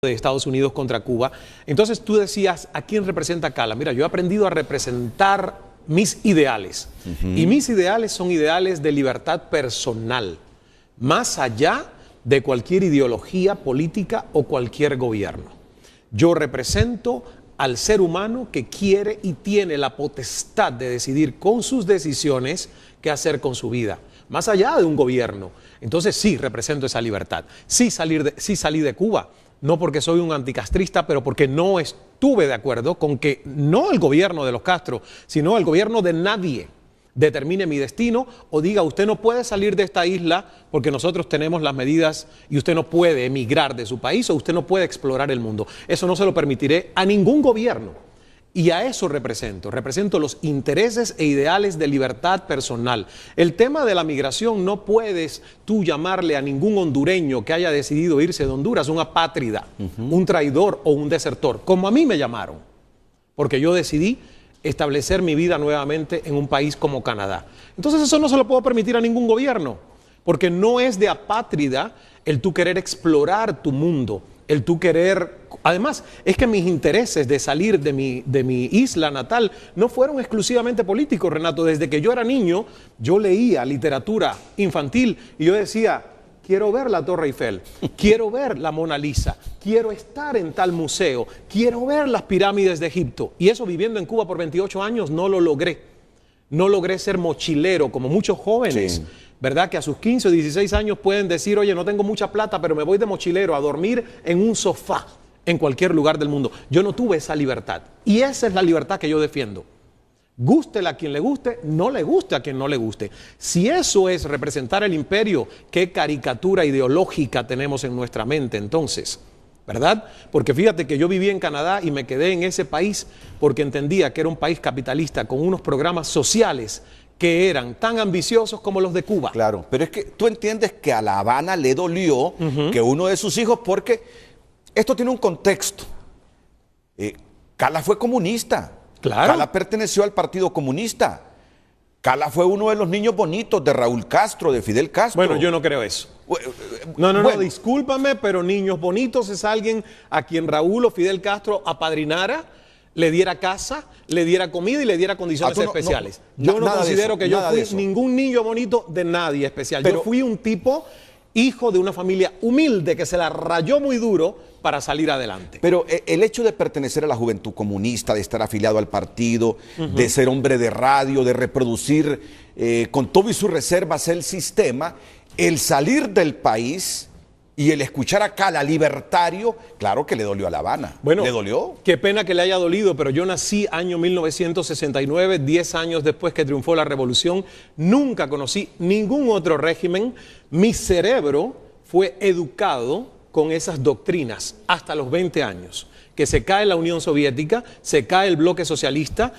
de Estados Unidos contra Cuba. Entonces tú decías, ¿a quién representa Cala? Mira, yo he aprendido a representar mis ideales. Y mis ideales son ideales de libertad personal, más allá de cualquier ideología política o cualquier gobierno. Yo represento al ser humano que quiere y tiene la potestad de decidir con sus decisiones qué hacer con su vida, más allá de un gobierno. Entonces sí, represento esa libertad. Sí salí de Cuba. No porque soy un anticastrista, pero porque no estuve de acuerdo con que no el gobierno de los Castro, sino el gobierno de nadie determine mi destino o diga usted no puede salir de esta isla porque nosotros tenemos las medidas y usted no puede emigrar de su país o usted no puede explorar el mundo. Eso no se lo permitiré a ningún gobierno. Y a eso represento los intereses e ideales de libertad personal. El tema de la migración no puedes tú llamarle a ningún hondureño que haya decidido irse de Honduras un apátrida, un traidor o un desertor, como a mí me llamaron, porque yo decidí establecer mi vida nuevamente en un país como Canadá. Entonces eso no se lo puedo permitir a ningún gobierno, porque no es de apátrida el tú querer explorar tu mundo, el tú querer... Además, es que mis intereses de salir de mi isla natal no fueron exclusivamente políticos, Renato. Desde que yo era niño, yo leía literatura infantil y yo decía, quiero ver la Torre Eiffel, quiero ver la Mona Lisa, quiero estar en tal museo, quiero ver las pirámides de Egipto. Y eso viviendo en Cuba por 28 años no lo logré. No logré ser mochilero como muchos jóvenes. Sí. ¿Verdad? Que a sus 15 o 16 años pueden decir, oye, no tengo mucha plata, pero me voy de mochilero a dormir en un sofá en cualquier lugar del mundo. Yo no tuve esa libertad. Y esa es la libertad que yo defiendo. Gústele a quien le guste, no le guste a quien no le guste. Si eso es representar el imperio, qué caricatura ideológica tenemos en nuestra mente entonces, ¿verdad? Porque fíjate que yo viví en Canadá y me quedé en ese país porque entendía que era un país capitalista con unos programas sociales que eran tan ambiciosos como los de Cuba. Claro, pero es que tú entiendes que a La Habana le dolió que uno de sus hijos, porque esto tiene un contexto. Cala fue comunista. Claro. Cala perteneció al Partido Comunista. Cala fue uno de los niños bonitos de Raúl Castro, de Fidel Castro. Bueno, yo no creo eso. No, discúlpame, pero niños bonitos es alguien a quien Raúl o Fidel Castro apadrinara, le diera casa, le diera comida y le diera condiciones especiales. Yo no considero que yo fui ningún niño bonito de nadie especial. Pero yo fui un tipo, hijo de una familia humilde que se la rayó muy duro para salir adelante. Pero el hecho de pertenecer a la juventud comunista, de estar afiliado al partido, de ser hombre de radio, de reproducir con todo y sus reservas el sistema, el salir del país... Y el escuchar acá la libertario, claro que le dolió a La Habana. Bueno, ¿le dolió? Qué pena que le haya dolido, pero yo nací año 1969, 10 años después que triunfó la revolución. Nunca conocí ningún otro régimen. Mi cerebro fue educado con esas doctrinas hasta los 20 años. Que se cae la Unión Soviética, se cae el bloque socialista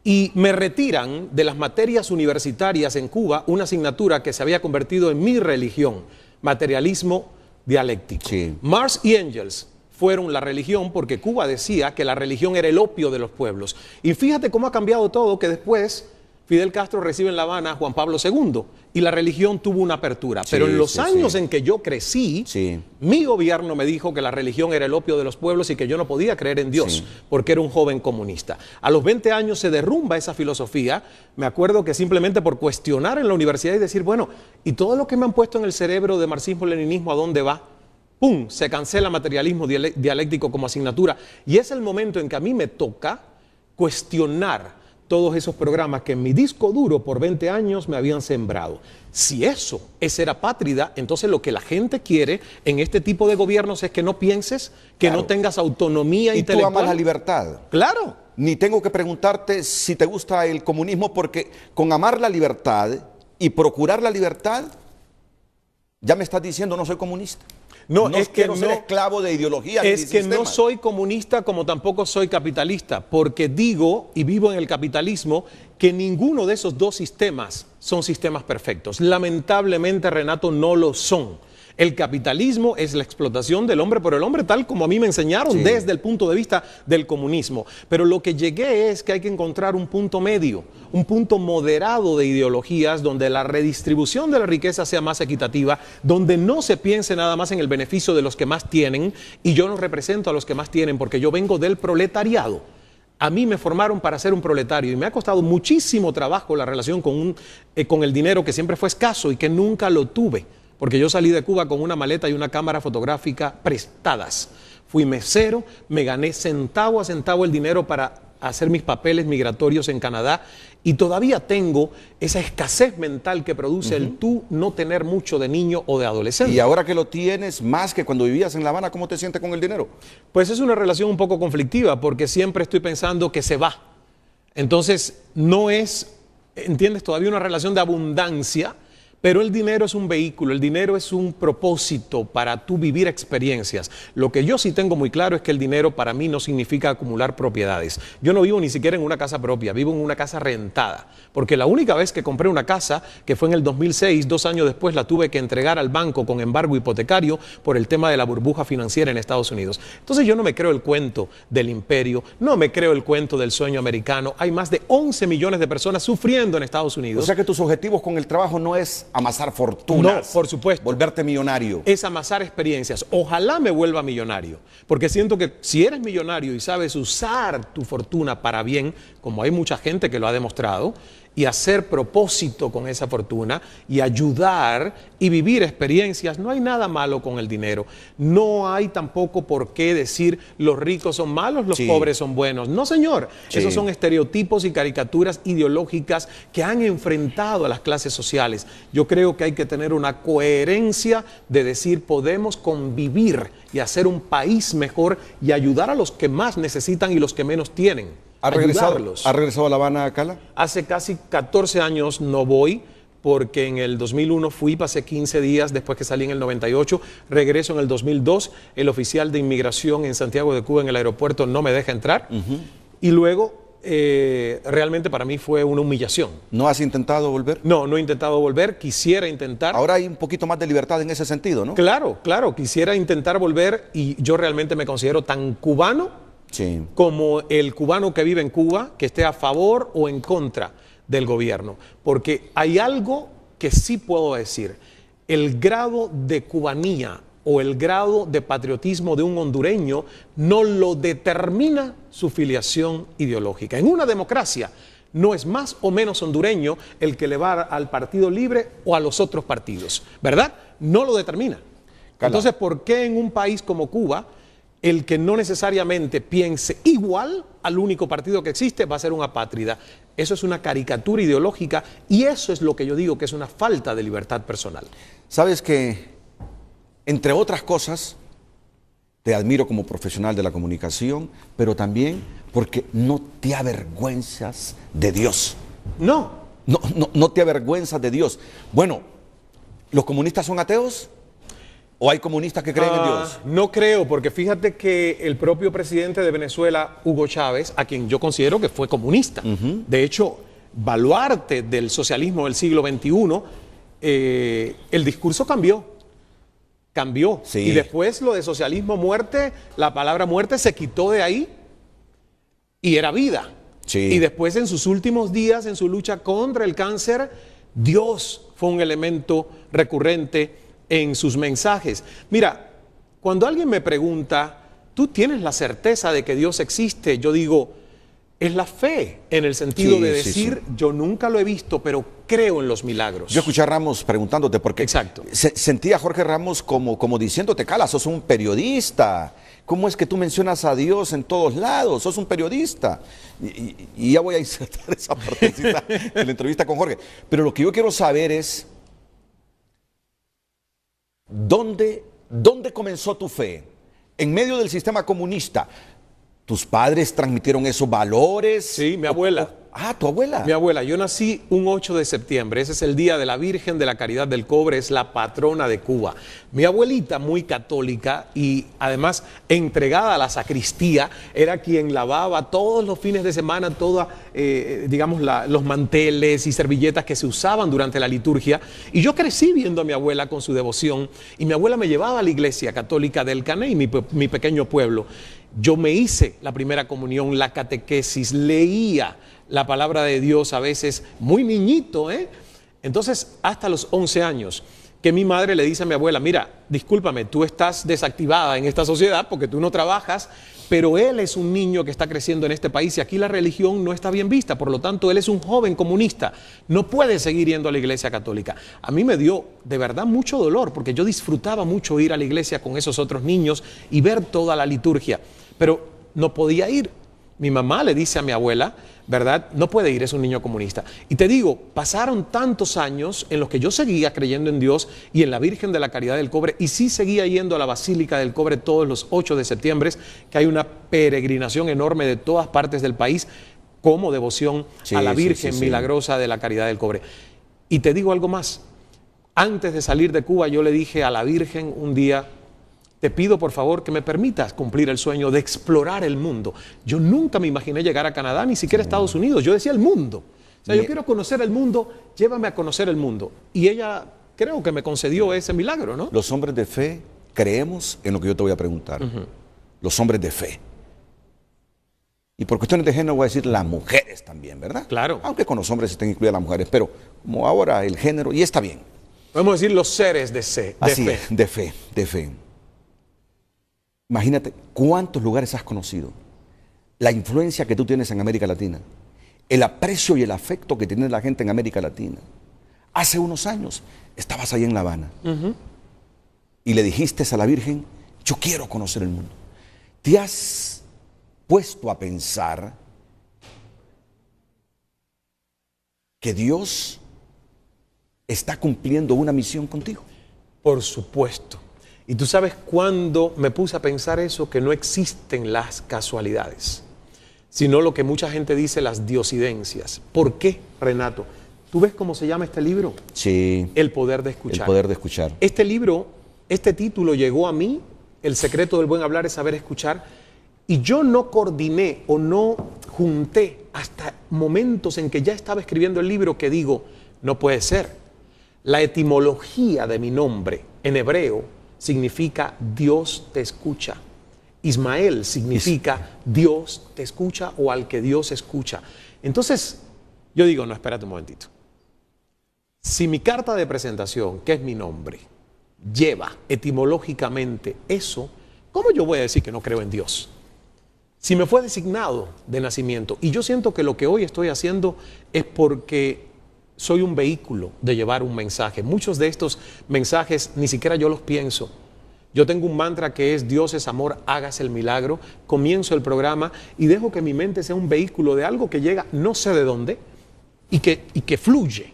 y me retiran de las materias universitarias en Cuba una asignatura que se había convertido en mi religión, materialismo dialéctico. Sí. Marx y Engels fueron la religión porque Cuba decía que la religión era el opio de los pueblos. Y fíjate cómo ha cambiado todo, que después Fidel Castro recibe en La Habana a Juan Pablo II y la religión tuvo una apertura. Pero en los años en que yo crecí, mi gobierno me dijo que la religión era el opio de los pueblos y que yo no podía creer en Dios porque era un joven comunista. A los 20 años se derrumba esa filosofía. Me acuerdo que simplemente por cuestionar en la universidad y decir, bueno, ¿y todo lo que me han puesto en el cerebro de marxismo-leninismo a dónde va? ¡Pum! Se cancela materialismo dialéctico como asignatura. Y es el momento en que a mí me toca cuestionar todos esos programas que en mi disco duro por 20 años me habían sembrado. Si eso es ser apátrida, entonces lo que la gente quiere en este tipo de gobiernos es que no pienses, que no tengas autonomía intelectual. Y tú amas la libertad. Claro. Ni tengo que preguntarte si te gusta el comunismo, porque con amar la libertad y procurar la libertad, ya me estás diciendo no soy comunista. No, es que no ser esclavo de ideología. Es que no soy comunista como tampoco soy capitalista, porque digo y vivo en el capitalismo que ninguno de esos dos sistemas son sistemas perfectos. Lamentablemente, Renato, no lo son. El capitalismo es la explotación del hombre por el hombre, tal como a mí me enseñaron desde el punto de vista del comunismo. Pero lo que llegué es que hay que encontrar un punto medio, un punto moderado de ideologías donde la redistribución de la riqueza sea más equitativa, donde no se piense nada más en el beneficio de los que más tienen, y yo no represento a los que más tienen porque yo vengo del proletariado. A mí me formaron para ser un proletario y me ha costado muchísimo trabajo la relación con el dinero, que siempre fue escaso y que nunca lo tuve. Porque yo salí de Cuba con una maleta y una cámara fotográfica prestadas. Fui mesero, me gané centavo a centavo el dinero para hacer mis papeles migratorios en Canadá y todavía tengo esa escasez mental que produce el tú no tener mucho de niño o de adolescente. Y ahora que lo tienes más que cuando vivías en La Habana, ¿cómo te sientes con el dinero? Pues es una relación un poco conflictiva porque siempre estoy pensando que se va. Entonces no es, ¿entiendes? Todavía una relación de abundancia. Pero el dinero es un vehículo, el dinero es un propósito para tú vivir experiencias. Lo que yo sí tengo muy claro es que el dinero para mí no significa acumular propiedades. Yo no vivo ni siquiera en una casa propia, vivo en una casa rentada. Porque la única vez que compré una casa, que fue en el 2006, 2 años después la tuve que entregar al banco con embargo hipotecario por el tema de la burbuja financiera en Estados Unidos. Entonces yo no me creo el cuento del imperio, no me creo el cuento del sueño americano. Hay más de 11 millones de personas sufriendo en Estados Unidos. O sea que tus objetivos con el trabajo no es amasar fortunas. No, por supuesto. Volverte millonario. Es amasar experiencias. Ojalá me vuelva millonario. Porque siento que si eres millonario y sabes usar tu fortuna para bien, como hay mucha gente que lo ha demostrado, y hacer propósito con esa fortuna y ayudar y vivir experiencias, no hay nada malo con el dinero. No hay tampoco por qué decir los ricos son malos, los pobres son buenos. No, señor. Esos son estereotipos y caricaturas ideológicas que han enfrentado a las clases sociales. Yo creo que hay que tener una coherencia de decir podemos convivir y hacer un país mejor y ayudar a los que más necesitan y los que menos tienen. ¿Ha regresado a La Habana, Cala? Hace casi 14 años no voy, porque en el 2001 fui, pasé 15 días después que salí en el 98, regreso en el 2002, el oficial de inmigración en Santiago de Cuba en el aeropuerto no me deja entrar, y luego realmente para mí fue una humillación. ¿No has intentado volver? No, no he intentado volver, quisiera intentar. Ahora hay un poquito más de libertad en ese sentido, ¿no? Claro, claro, quisiera intentar volver y yo realmente me considero tan cubano como el cubano que vive en Cuba, que esté a favor o en contra del gobierno. Porque hay algo que sí puedo decir. El grado de cubanía o el grado de patriotismo de un hondureño no lo determina su filiación ideológica. En una democracia no es más o menos hondureño el que le va al Partido Libre o a los otros partidos, ¿verdad? No lo determina. Entonces, ¿por qué en un país como Cuba el que no necesariamente piense igual al único partido que existe va a ser un apátrida? Eso es una caricatura ideológica y eso es lo que yo digo que es una falta de libertad personal. Sabes que, entre otras cosas, te admiro como profesional de la comunicación, pero también porque no te avergüenzas de Dios. No te avergüenzas de Dios. Bueno, ¿los comunistas son ateos? ¿O hay comunistas que creen en Dios? No creo, porque fíjate que el propio presidente de Venezuela, Hugo Chávez, a quien yo considero que fue comunista, de hecho, baluarte del socialismo del siglo XXI, el discurso cambió. Y después lo de socialismo muerte, la palabra muerte se quitó de ahí y era vida. Y después en sus últimos días, en su lucha contra el cáncer, Dios fue un elemento recurrente en sus mensajes. Mira, cuando alguien me pregunta, ¿tú tienes la certeza de que Dios existe? Yo digo, es la fe, en el sentido de decir, yo nunca lo he visto, pero creo en los milagros. Yo escuché a Ramos preguntándote, porque sentía a Jorge Ramos como diciéndote, Cala, sos un periodista. ¿Cómo es que tú mencionas a Dios en todos lados? Sos un periodista. Y ya voy a insertar esa partecita de la entrevista con Jorge. Pero lo que yo quiero saber es, ¿dónde comenzó tu fe? En medio del sistema comunista. ¿Tus padres transmitieron esos valores? Sí, mi abuela. Ah, tu abuela. Mi abuela, yo nací un 8 de septiembre, ese es el día de la Virgen de la Caridad del Cobre, es la patrona de Cuba. Mi abuelita, muy católica y además entregada a la sacristía, era quien lavaba todos los fines de semana, digamos, los manteles y servilletas que se usaban durante la liturgia. Y yo crecí viendo a mi abuela con su devoción y mi abuela me llevaba a la iglesia católica del Caney, mi pequeño pueblo. Yo me hice la primera comunión, la catequesis, leía la palabra de Dios a veces muy niñito, ¿eh? Entonces, hasta los 11 años, que mi madre le dice a mi abuela, mira, discúlpame, tú estás desactivada en esta sociedad porque tú no trabajas, pero él es un niño que está creciendo en este país y aquí la religión no está bien vista, por lo tanto, él es un joven comunista, no puede seguir yendo a la iglesia católica. A mí me dio de verdad mucho dolor porque yo disfrutaba mucho ir a la iglesia con esos otros niños y ver toda la liturgia, pero no podía ir. Mi mamá le dice a mi abuela, ¿verdad? No puede ir, es un niño comunista. Y te digo, pasaron tantos años en los que yo seguía creyendo en Dios y en la Virgen de la Caridad del Cobre y sí seguía yendo a la Basílica del Cobre todos los 8 de septiembre, que hay una peregrinación enorme de todas partes del país como devoción a la Virgen milagrosa de la Caridad del Cobre. Y te digo algo más, antes de salir de Cuba yo le dije a la Virgen un día, te pido por favor que me permitas cumplir el sueño de explorar el mundo. Yo nunca me imaginé llegar a Canadá, ni siquiera a Estados Unidos. Yo decía el mundo. O sea, yo quiero conocer el mundo, llévame a conocer el mundo. Y ella creo que me concedió ese milagro, ¿no? Los hombres de fe creemos en lo que yo te voy a preguntar. Los hombres de fe. Y por cuestiones de género voy a decir las mujeres también, ¿verdad? Claro. Aunque con los hombres estén incluidas las mujeres, pero como ahora el género, y está bien. Podemos decir los seres de fe. Así es, de fe. Imagínate cuántos lugares has conocido, la influencia que tú tienes en América Latina, el aprecio y el afecto que tiene la gente en América Latina. Hace unos años estabas ahí en La Habana y le dijiste a la Virgen, yo quiero conocer el mundo. ¿Te has puesto a pensar que Dios está cumpliendo una misión contigo? Por supuesto. Y tú sabes cuándo me puse a pensar eso, que no existen las casualidades, sino lo que mucha gente dice, las diosidencias. ¿Por qué, Renato? ¿Tú ves cómo se llama este libro? Sí. El poder de escuchar. El poder de escuchar. Este libro, este título llegó a mí, El secreto del buen hablar es saber escuchar, y yo no coordiné o no junté hasta momentos en que ya estaba escribiendo el libro que digo, no puede ser. La etimología de mi nombre en hebreo significa Dios te escucha. Ismael significa Dios te escucha o al que Dios escucha. Entonces, yo digo, no, espérate un momentito. Si mi carta de presentación, que es mi nombre, lleva etimológicamente eso, ¿cómo yo voy a decir que no creo en Dios? Si me fue designado de nacimiento, y yo siento que lo que hoy estoy haciendo es porque soy un vehículo de llevar un mensaje. Muchos de estos mensajes ni siquiera yo los pienso. Yo tengo un mantra que es Dios es amor, hágase el milagro. Comienzo el programa y dejo que mi mente sea un vehículo de algo que llega no sé de dónde y que fluye.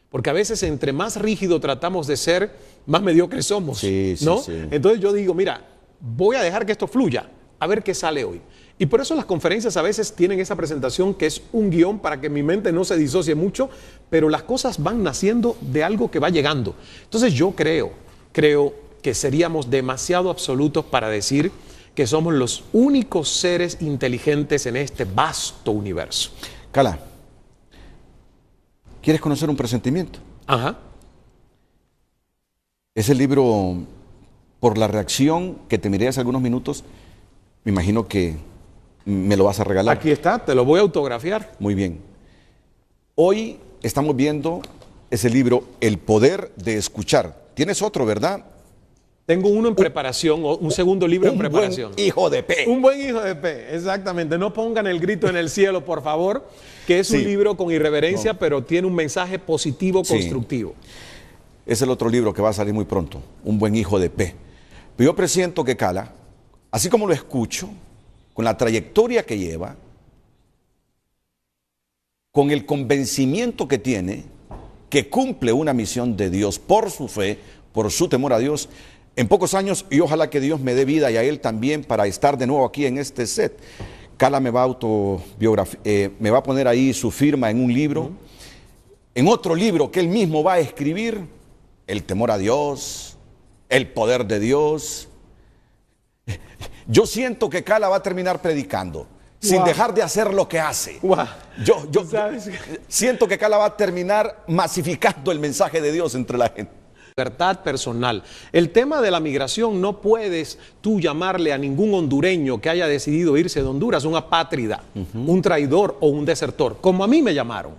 Porque a veces entre más rígido tratamos de ser, más mediocres somos, ¿no? Sí. Entonces yo digo, mira, voy a dejar que esto fluya, a ver qué sale hoy. Y por eso las conferencias a veces tienen esa presentación que es un guión para que mi mente no se disocie mucho, pero las cosas van naciendo de algo que va llegando. Entonces yo creo que seríamos demasiado absolutos para decir que somos los únicos seres inteligentes en este vasto universo. Cala, ¿quieres conocer un presentimiento? Ajá. Ese libro, por la reacción que te miré hace algunos minutos, me imagino que me lo vas a regalar. Aquí está, te lo voy a autografiar. Muy bien. Hoy estamos viendo ese libro, El poder de escuchar. Tienes otro, ¿verdad? Tengo uno en preparación, un segundo libro en preparación. Un buen hijo de P. Un buen hijo de P, exactamente. No pongan el grito en el cielo, por favor, que es un libro con irreverencia, pero tiene un mensaje positivo, constructivo. Es el otro libro que va a salir muy pronto, Un buen hijo de P. Pero yo presiento que Cala, así como lo escucho, con la trayectoria que lleva, con el convencimiento que tiene, que cumple una misión de Dios por su fe, por su temor a Dios, en pocos años, y ojalá que Dios me dé vida y a él también para estar de nuevo aquí en este set. Cala me va a me va a poner ahí su firma en un libro, en otro libro que él mismo va a escribir, el temor a Dios, el poder de Dios. Yo siento que Cala va a terminar predicando, sin dejar de hacer lo que hace. Yo siento que Cala va a terminar masificando el mensaje de Dios entre la gente. Libertad personal. El tema de la migración no puedes tú llamarle a ningún hondureño que haya decidido irse de Honduras un apátrida, un traidor o un desertor, como a mí me llamaron,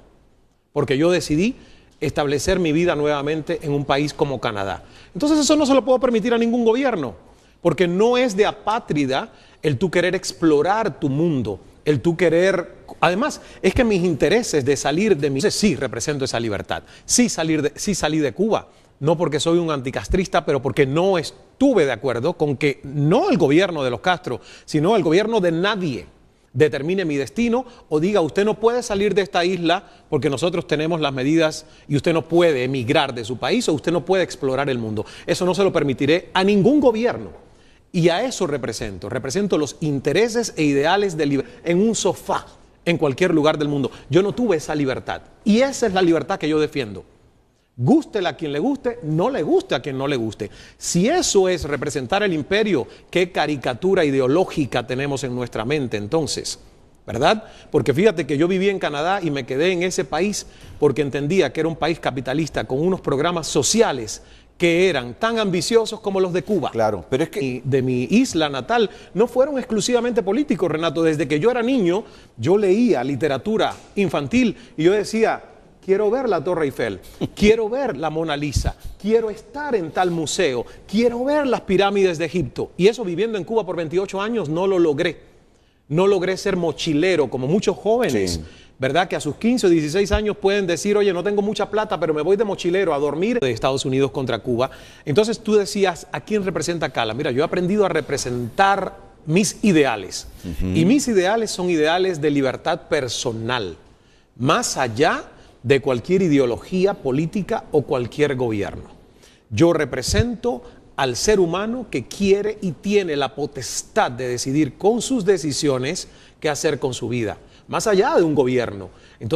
porque yo decidí establecer mi vida nuevamente en un país como Canadá. Entonces eso no se lo puedo permitir a ningún gobierno, porque no es de apátrida el tú querer explorar tu mundo, el tú querer... Además, es que mis intereses de salir de mi... Sí, represento esa libertad. Sí salí de Cuba. No porque soy un anticastrista, pero porque no estuve de acuerdo con que no el gobierno de los Castro, sino el gobierno de nadie determine mi destino o diga usted no puede salir de esta isla porque nosotros tenemos las medidas y usted no puede emigrar de su país o usted no puede explorar el mundo. Eso no se lo permitiré a ningún gobierno. Y a eso represento los intereses e ideales de libertad en un sofá en cualquier lugar del mundo. Yo no tuve esa libertad y esa es la libertad que yo defiendo. Gústele a quien le guste, no le guste a quien no le guste. Si eso es representar el imperio, qué caricatura ideológica tenemos en nuestra mente entonces, ¿verdad? Porque fíjate que yo viví en Canadá y me quedé en ese país porque entendía que era un país capitalista con unos programas sociales que eran tan ambiciosos como los de Cuba. Claro, pero es que... De mi isla natal no fueron exclusivamente políticos, Renato. Desde que yo era niño, yo leía literatura infantil y yo decía... Quiero ver la Torre Eiffel, quiero ver la Mona Lisa, quiero estar en tal museo, quiero ver las pirámides de Egipto. Y eso viviendo en Cuba por 28 años no lo logré. No logré ser mochilero como muchos jóvenes, ¿verdad? Que a sus 15 o 16 años pueden decir, oye, no tengo mucha plata, pero me voy de mochilero a dormir de Estados Unidos contra Cuba. Entonces tú decías, ¿a quién representa Cala? Mira, yo he aprendido a representar mis ideales. Y mis ideales son ideales de libertad personal, más allá de cualquier ideología política o cualquier gobierno. Yo represento al ser humano que quiere y tiene la potestad de decidir con sus decisiones qué hacer con su vida, más allá de un gobierno. Entonces,